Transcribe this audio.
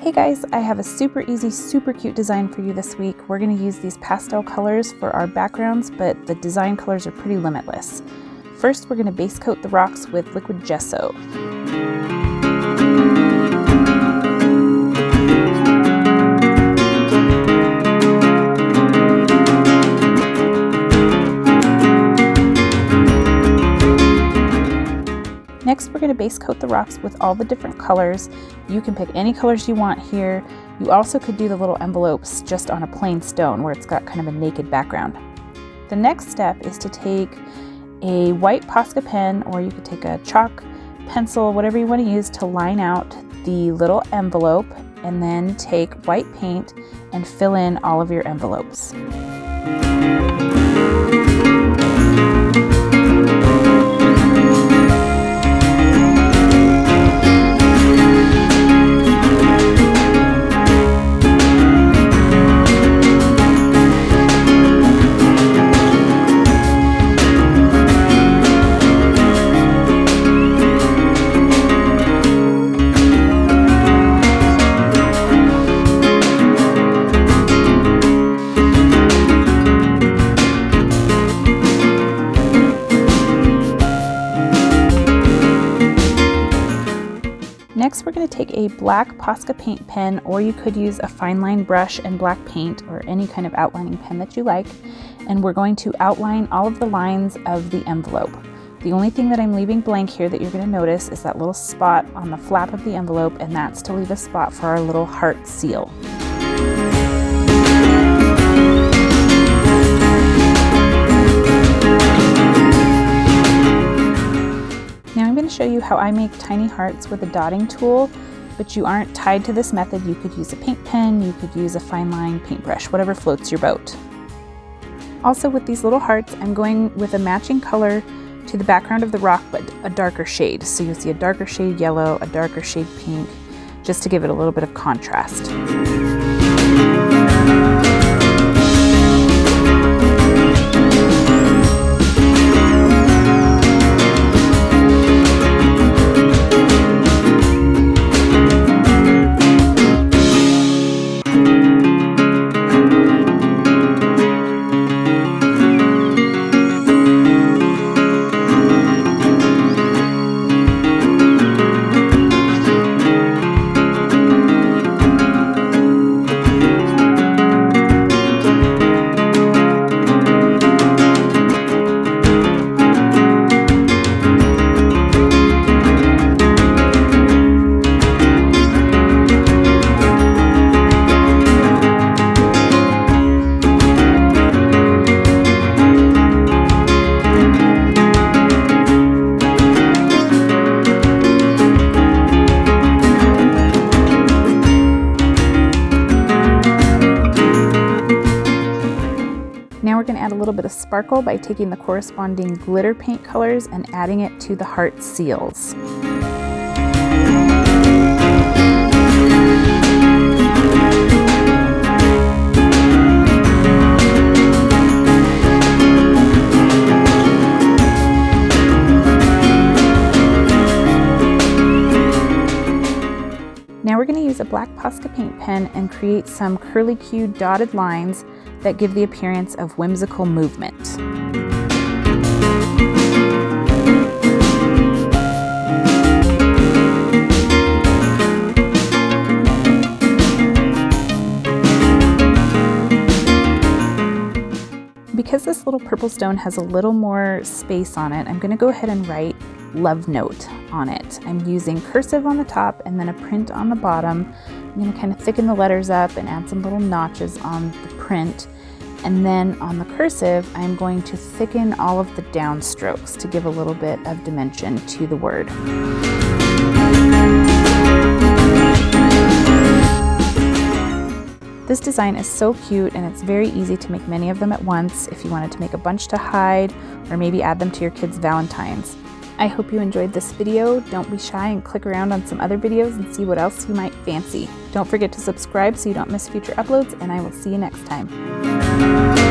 Hey guys, I have a super easy, super cute design for you this week. We're going to use these pastel colors for our backgrounds, but the design colors are pretty limitless. First, we're going to base coat the rocks with liquid gesso. Next, we're going to base coat the rocks with all the different colors. You can pick any colors you want here. You also could do the little envelopes just on a plain stone where it's got kind of a naked background. The next step is to take a white Posca pen, or you could take a chalk pencil, whatever you want to use, to line out the little envelope, and then take white paint and fill in all of your envelopes. Next, we're going to take a black Posca paint pen, or you could use a fine line brush and black paint, or any kind of outlining pen that you like, and we're going to outline all of the lines of the envelope. The only thing that I'm leaving blank here that you're going to notice is that little spot on the flap of the envelope, and that's to leave a spot for our little heart seal. Now I'm going to show you how I make tiny hearts with a dotting tool, but you aren't tied to this method. You could use a paint pen, you could use a fine line paintbrush, whatever floats your boat. Also, with these little hearts, I'm going with a matching color to the background of the rock, but a darker shade. So you'll see a darker shade yellow, a darker shade pink, just to give it a little bit of contrast. Now we're going to add a little bit of sparkle by taking the corresponding glitter paint colors and adding it to the heart seals. Now we're going to use a black Posca paint pen and create some curly-Q dotted lines that give the appearance of whimsical movement. Because this little purple stone has a little more space on it, I'm going to go ahead and write love note on it. I'm using cursive on the top and then a print on the bottom. I'm going to kind of thicken the letters up and add some little notches on the print. And then on the cursive, I'm going to thicken all of the downstrokes to give a little bit of dimension to the word. This design is so cute, and it's very easy to make many of them at once if you wanted to make a bunch to hide, or maybe add them to your kids' Valentines. I hope you enjoyed this video. Don't be shy and click around on some other videos and see what else you might fancy. Don't forget to subscribe so you don't miss future uploads, and I will see you next time.